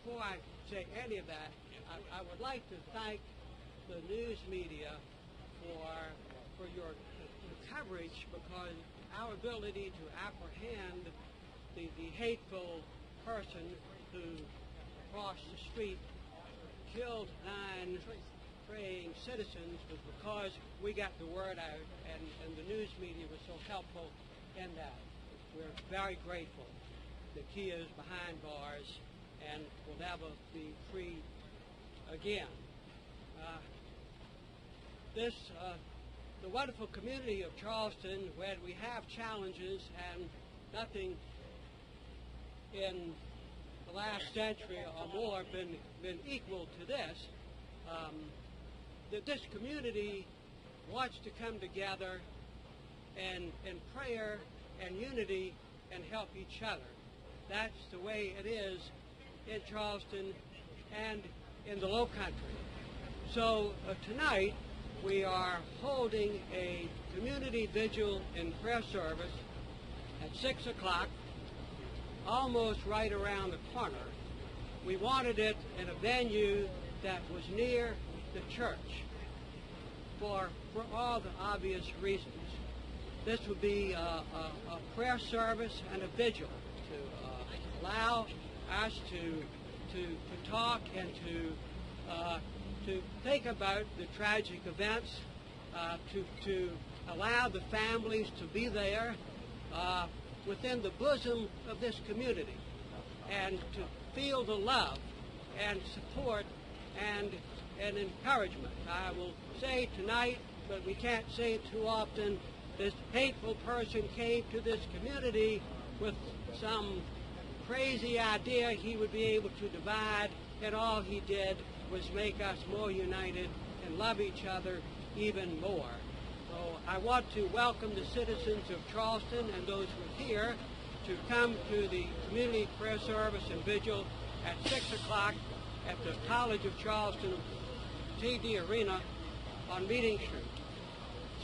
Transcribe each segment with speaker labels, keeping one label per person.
Speaker 1: before I say any of that, I would like to thank the news media for your coverage, because our ability to apprehend the hateful person who across the street killed 9 praying citizens was because we got the word out, and the news media was so helpful in that. We're very grateful. The key is behind bars and will never be free again. The wonderful community of Charleston, where we have challenges, and nothing in the last century or more been equal to this, that this community wants to come together and in prayer and unity and help each other. That's the way it is in Charleston and in the Low Country. So tonight we are holding a community vigil and prayer service at 6 o'clock, almost right around the corner. We wanted it in a venue that was near the church for all the obvious reasons. This would be a prayer service and a vigil to allow us to talk and to think about the tragic events, to allow the families to be there within the bosom of this community, and to feel the love and support and encouragement. I will say tonight, but we can't say it too often, this hateful person came to this community with some crazy idea he would be able to divide, and all he did was make us more united and love each other even more. So I want to welcome the citizens of Charleston and those who are here to come to the community prayer service and vigil at 6 o'clock at the College of Charleston TD Arena on Meeting Street.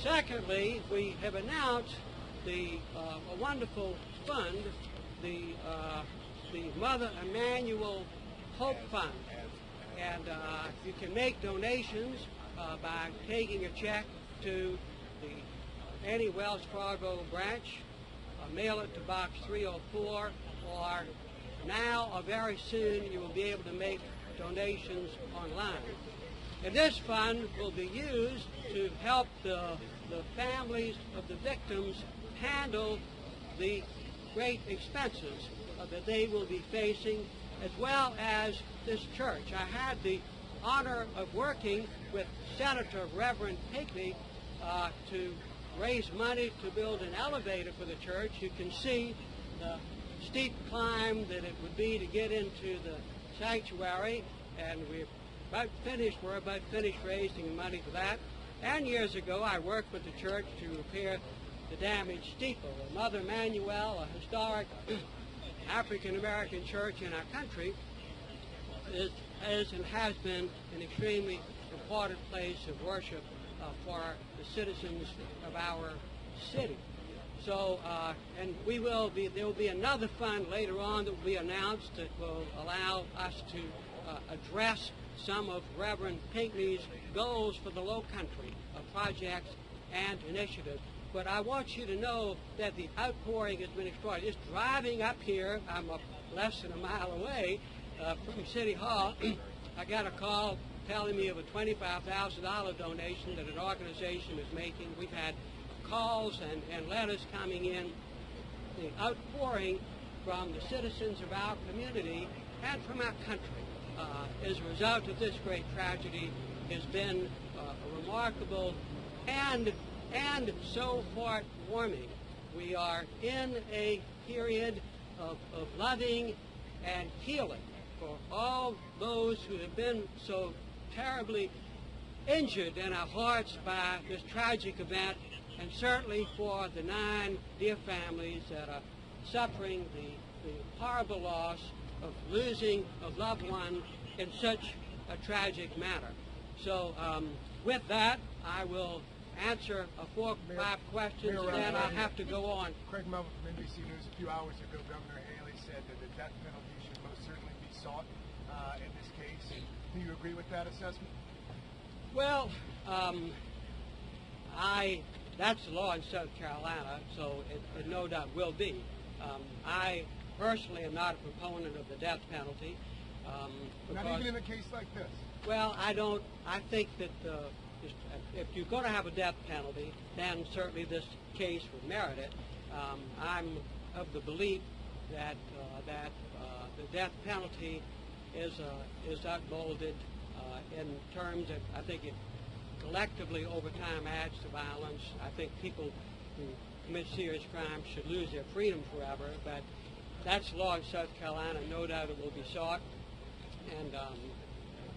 Speaker 1: Secondly, we have announced a wonderful fund, the Mother Emanuel Hope Fund. And you can make donations by taking a check to any Wells Fargo branch, mail it to Box 304, or now or very soon you will be able to make donations online. And this fund will be used to help the families of the victims handle the great expenses that they will be facing, as well as this church. I had the honor of working with Senator Reverend Pinckney to raise money to build an elevator for the church. You can see the steep climb that it would be to get into the sanctuary, and we're about finished raising money for that. And years ago I worked with the church to repair the damaged steeple. Mother Emanuel, a historic African-American church in our country, is and has been an extremely important place of worship for the citizens of our city. So, and there will be another fund later on that will be announced that will allow us to address some of Reverend Pinckney's goals for the Low Country projects and initiatives. But I want you to know that the outpouring has been extraordinary. Just driving up here, I'm less than a mile away from City Hall, I got a call telling me of a $25,000 donation that an organization is making. We've had calls and letters coming in. The outpouring from the citizens of our community and from our country as a result of this great tragedy has been remarkable and so heartwarming. We are in a period of loving and healing for all those who have been so terribly injured in our hearts by this tragic event, and certainly for the 9 dear families that are suffering the horrible loss of losing a loved one in such a tragic manner. So with that, I will answer 4 or 5 questions, and then I'll have to go on.
Speaker 2: Craig Melvin from NBC News. A few hours ago, Governor Haley said that the death penalty should most certainly be sought in this case. Do you agree with that assessment?
Speaker 1: Well, that's the law in South Carolina, so it no doubt will be. I personally am not a proponent of the death penalty.
Speaker 2: Not even in a case like this?
Speaker 1: Well, I think that if you're going to have a death penalty, then certainly this case would merit it. I'm of the belief that the death penalty is outmoded in terms that I think it collectively over time adds to violence. I think people who commit serious crimes should lose their freedom forever, but that's the law in South Carolina. No doubt it will be sought, and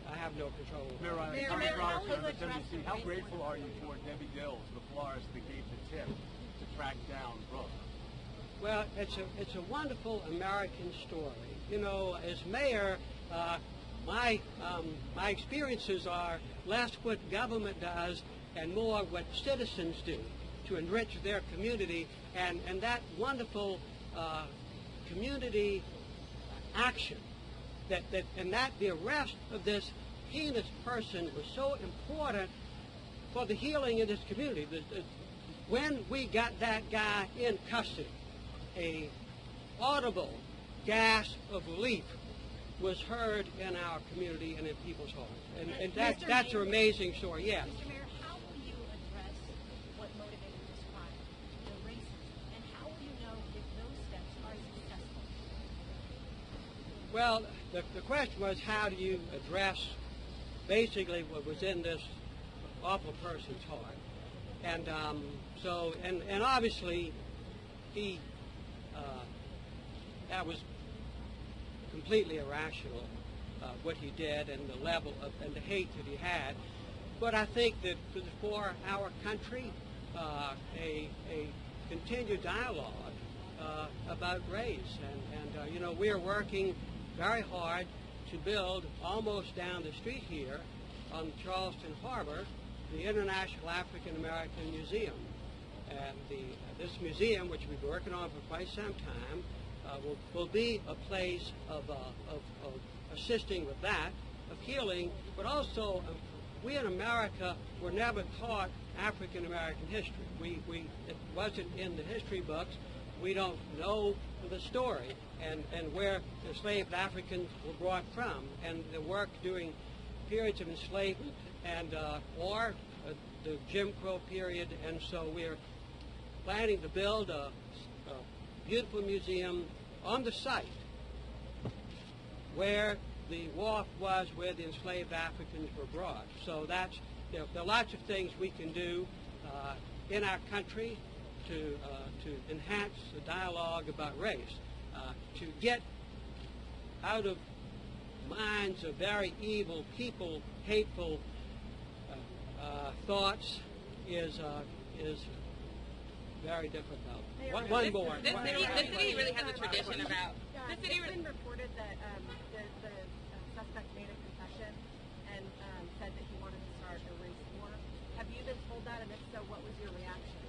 Speaker 1: I have no control over it.
Speaker 2: How grateful are you for Debbie Dills, the florist that gave the tip to track down Brooke?
Speaker 1: Well, it's a wonderful American story. You know, as mayor, my experiences are less what government does and more what citizens do to enrich their community, and that wonderful community action and the arrest of this heinous person was so important for the healing of this community. When we got that guy in custody, a audible gasp of relief was heard in our community and in people's hearts. And that's an amazing story, yes.
Speaker 3: Mr. Mayor, how will you address what motivated this crime, the racism, and how will you know if those steps are successful?
Speaker 1: Well, the question was, how do you address basically what was in this awful person's heart? And and obviously he that was completely irrational, what he did and the level of and the hate that he had. But I think that for our country, a continued dialogue about race, and you know, we are working very hard to build almost down the street here on Charleston Harbor the International African American Museum, and this museum, which we've been working on for quite some time, will be a place of assisting with that, of healing, but also we in America were never taught African American history. It wasn't in the history books. We don't know the story and where enslaved Africans were brought from, and the work during periods of enslavement and or the Jim Crow period. And so we're planning to build a beautiful museum on the site where the wharf was, where the enslaved Africans were brought. So there are lots of things we can do in our country to enhance the dialogue about race, to get out of minds of very evil people hateful thoughts is very difficult. One more.
Speaker 4: The city really has a tradition about.
Speaker 3: It's been reported that the suspect made a confession and said that he wanted to start a race war. Have you been told that, and if so, what was your reaction?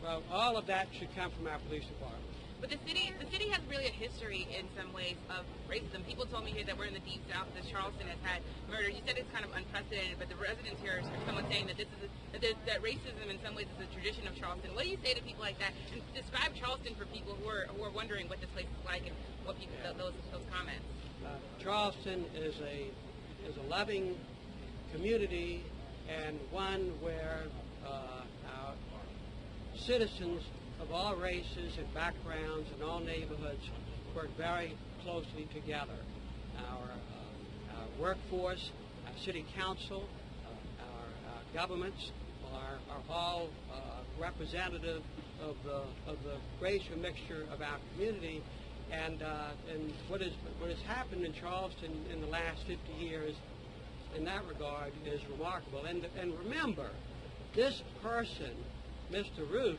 Speaker 1: Well, all of that should come from our police department.
Speaker 4: But the city has really a history in some ways of racism. People told me here that we're in the deep south, that Charleston has had murder. You said it's kind of unprecedented, but the residents here are someone saying that that racism in some ways is a tradition of Charleston. What do you say to people like that? And describe Charleston for people who are wondering what this place is like and what people those comments.
Speaker 1: Charleston is a loving community, and one where our citizens of all races and backgrounds and all neighborhoods work very closely together. Our workforce, our city council, our governments are all representative of the racial mixture of our community, and what has happened in Charleston in the last 50 years in that regard is remarkable. And remember, this person, Mr. Ruth,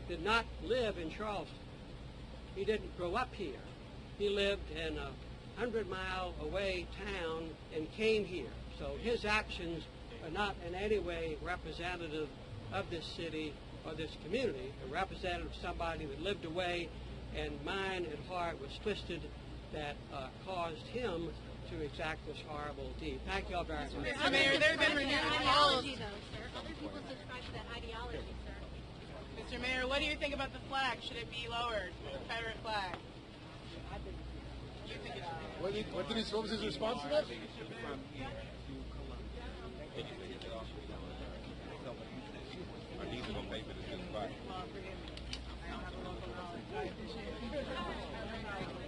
Speaker 1: did not live in Charleston. He didn't grow up here. He lived in a 100-mile away town and came here. So his actions are not in any way representative of this city or this community. They're representative of somebody that lived away, and mind and heart was twisted, that caused him to exact this horrible deed. Thank you all very much.
Speaker 4: Mr. Mayor, there have been renewed calls.
Speaker 5: Ideology, though, sir. Other people subscribe to that ideology, sir.
Speaker 4: Mr. Mayor, what do you think about the flag? Should it be lowered? The Confederate flag.
Speaker 6: What was his response to that?
Speaker 7: Our needs are going to pay for this spot.
Speaker 4: Well, forgive me. I don't have a local knowledge. I appreciate it.